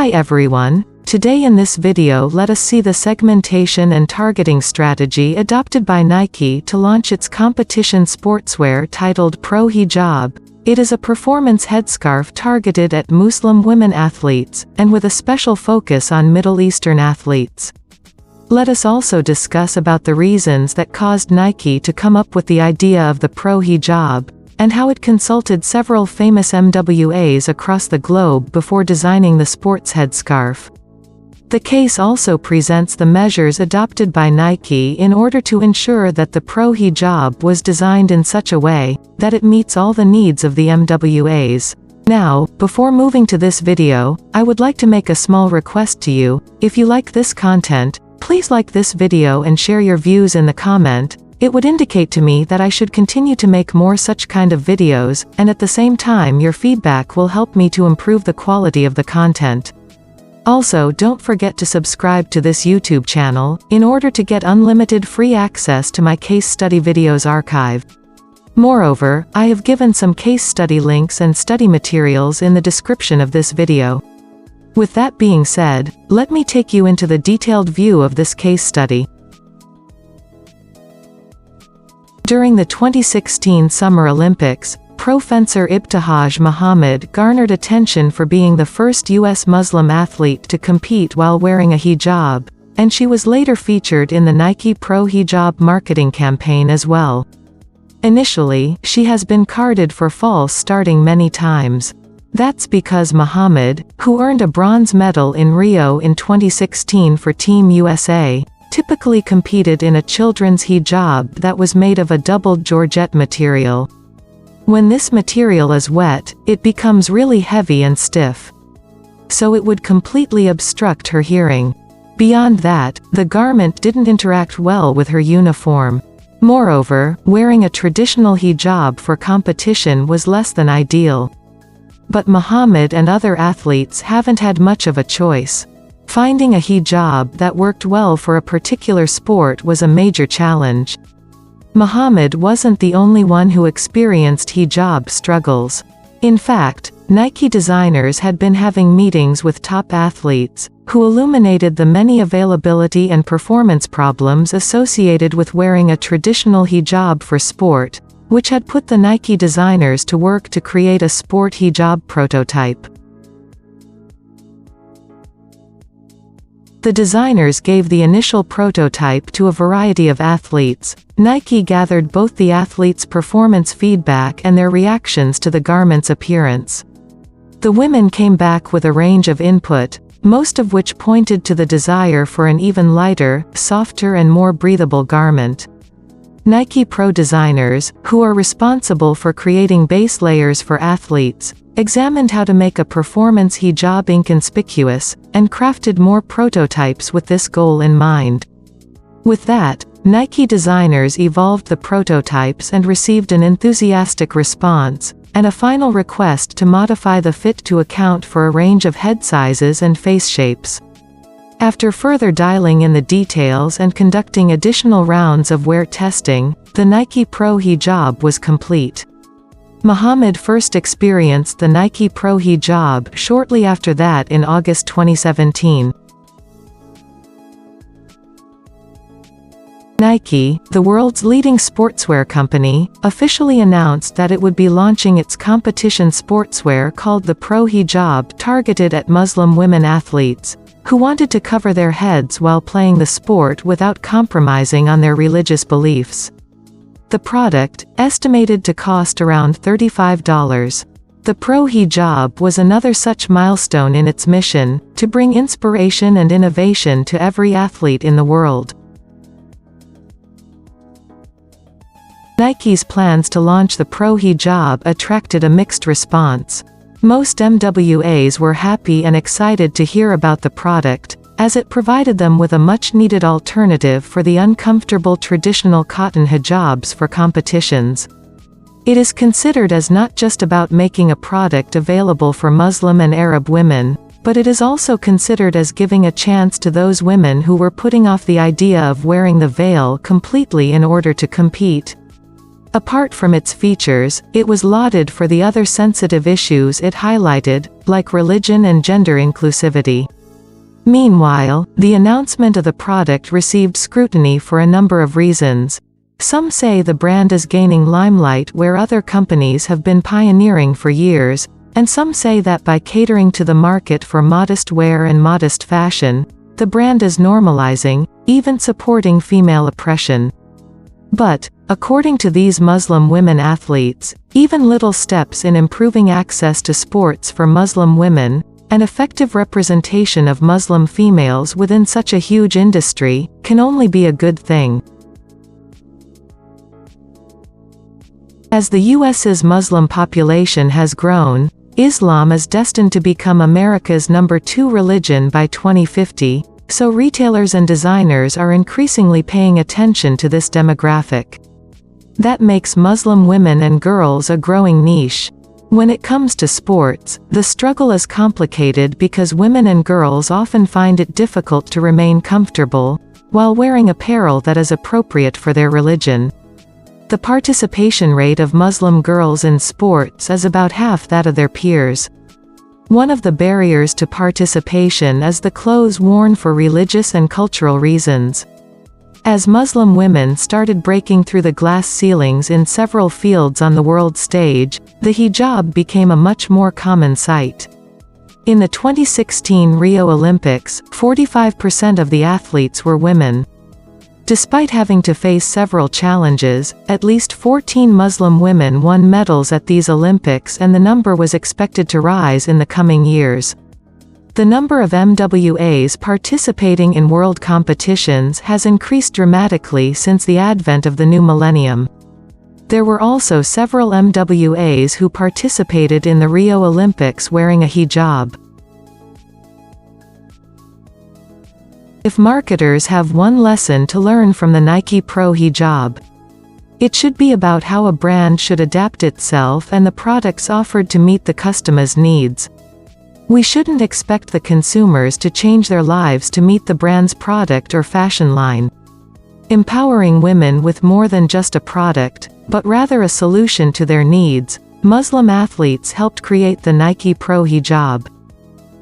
Hi everyone, today in this video let us see the segmentation and targeting strategy adopted by Nike to launch its competition sportswear titled Pro Hijab. It is a performance headscarf targeted at Muslim women athletes, and with a special focus on Middle Eastern athletes. Let us also discuss about the reasons that caused Nike to come up with the idea of the Pro Hijab, and how it consulted several famous MWAs across the globe before designing the sports headscarf. The case also presents the measures adopted by Nike in order to ensure that the Pro Hijab was designed in such a way that it meets all the needs of the MWAs. Now, before moving to this video, I would like to make a small request to you. If you like this content, please like this video and share your views in the comment. It would indicate to me that I should continue to make more such kind of videos, and at the same time your feedback will help me to improve the quality of the content. Also, don't forget to subscribe to this YouTube channel, in order to get unlimited free access to my case study videos archive. Moreover, I have given some case study links and study materials in the description of this video. With that being said, let me take you into the detailed view of this case study. During the 2016 Summer Olympics, pro fencer Ibtihaj Muhammad garnered attention for being the first U.S. Muslim athlete to compete while wearing a hijab, and she was later featured in the Nike Pro Hijab marketing campaign as well. Initially, she has been carded for false starting many times. That's because Muhammad, who earned a bronze medal in Rio in 2016 for Team USA, typically competed in a children's hijab that was made of a doubled georgette material. When this material is wet, it becomes really heavy and stiff. So it would completely obstruct her hearing. Beyond that, the garment didn't interact well with her uniform. Moreover, wearing a traditional hijab for competition was less than ideal. But Muhammad and other athletes haven't had much of a choice. Finding a hijab that worked well for a particular sport was a major challenge. Muhammad wasn't the only one who experienced hijab struggles. In fact, Nike designers had been having meetings with top athletes, who illuminated the many availability and performance problems associated with wearing a traditional hijab for sport, which had put the Nike designers to work to create a sport hijab prototype. The designers gave the initial prototype to a variety of athletes. Nike gathered both the athletes' performance feedback and their reactions to the garment's appearance. The women came back with a range of input, most of which pointed to the desire for an even lighter, softer and more breathable garment. Nike Pro designers, who are responsible for creating base layers for athletes, examined how to make a performance hijab inconspicuous, and crafted more prototypes with this goal in mind. With that, Nike designers evolved the prototypes and received an enthusiastic response, and a final request to modify the fit to account for a range of head sizes and face shapes. After further dialing in the details and conducting additional rounds of wear testing, the Nike Pro Hijab was complete. Muhammad first experienced the Nike Pro Hijab shortly after that in August 2017. Nike, the world's leading sportswear company, officially announced that it would be launching its competition sportswear called the Pro Hijab targeted at Muslim women athletes, who wanted to cover their heads while playing the sport without compromising on their religious beliefs. The product, estimated to cost around $35. The Pro Hijab was another such milestone in its mission, to bring inspiration and innovation to every athlete in the world. Nike's plans to launch the Pro Hijab attracted a mixed response. Most MWAs were happy and excited to hear about the product, as it provided them with a much-needed alternative for the uncomfortable traditional cotton hijabs for competitions. It is considered as not just about making a product available for Muslim and Arab women, but it is also considered as giving a chance to those women who were putting off the idea of wearing the veil completely in order to compete. Apart from its features, it was lauded for the other sensitive issues it highlighted, like religion and gender inclusivity. Meanwhile, the announcement of the product received scrutiny for a number of reasons. Some say the brand is gaining limelight where other companies have been pioneering for years, and some say that by catering to the market for modest wear and modest fashion, the brand is normalizing, even supporting female oppression. But, according to these Muslim women athletes, even little steps in improving access to sports for Muslim women, and effective representation of Muslim females within such a huge industry, can only be a good thing. As the US's Muslim population has grown, Islam is destined to become America's #2 religion by 2050, so retailers and designers are increasingly paying attention to this demographic. That makes Muslim women and girls a growing niche. When it comes to sports, the struggle is complicated because women and girls often find it difficult to remain comfortable, while wearing apparel that is appropriate for their religion. The participation rate of Muslim girls in sports is about half that of their peers. One of the barriers to participation is the clothes worn for religious and cultural reasons. As Muslim women started breaking through the glass ceilings in several fields on the world stage, the hijab became a much more common sight. In the 2016 Rio Olympics, 45% of the athletes were women. Despite having to face several challenges, at least 14 Muslim women won medals at these Olympics, and the number was expected to rise in the coming years. The number of MWAs participating in world competitions has increased dramatically since the advent of the new millennium. There were also several MWAs who participated in the Rio Olympics wearing a hijab. If marketers have one lesson to learn from the Nike Pro Hijab, it should be about how a brand should adapt itself and the products offered to meet the customer's needs. We shouldn't expect the consumers to change their lives to meet the brand's product or fashion line. Empowering women with more than just a product, but rather a solution to their needs, Muslim athletes helped create the Nike Pro Hijab.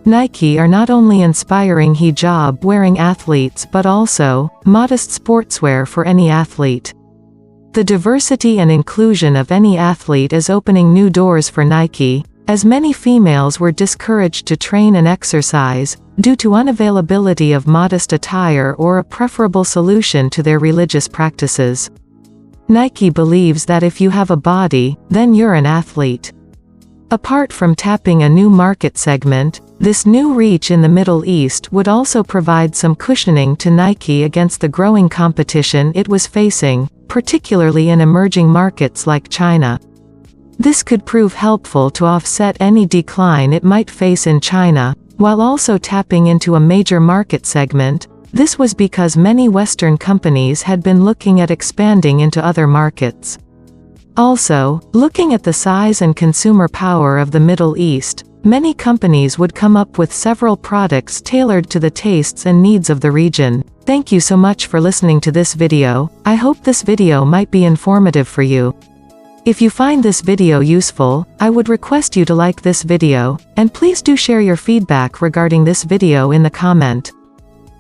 Nike are not only inspiring hijab-wearing athletes but also modest sportswear for any athlete. The diversity and inclusion of any athlete is opening new doors for Nike, as many females were discouraged to train and exercise, due to unavailability of modest attire or a preferable solution to their religious practices. Nike believes that if you have a body, then you're an athlete. Apart from tapping a new market segment, this new reach in the Middle East would also provide some cushioning to Nike against the growing competition it was facing, particularly in emerging markets like China. This could prove helpful to offset any decline it might face in China, while also tapping into a major market segment. This was because many Western companies had been looking at expanding into other markets. Also, looking at the size and consumer power of the Middle East, many companies would come up with several products tailored to the tastes and needs of the region. Thank you so much for listening to this video. I hope this video might be informative for you. If you find this video useful, I would request you to like this video, and please do share your feedback regarding this video in the comment.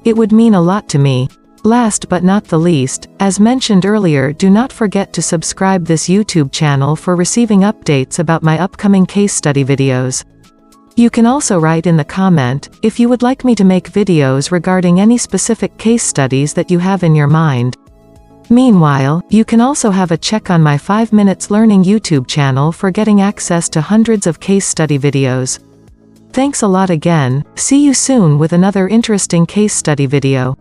It would mean a lot to me. Last but not the least, as mentioned earlier, do not forget to subscribe this YouTube channel for receiving updates about my upcoming case study videos. You can also write in the comment, if you would like me to make videos regarding any specific case studies that you have in your mind. Meanwhile, you can also have a check on my 5 Minutes Learning YouTube channel for getting access to hundreds of case study videos. Thanks a lot again, see you soon with another interesting case study video.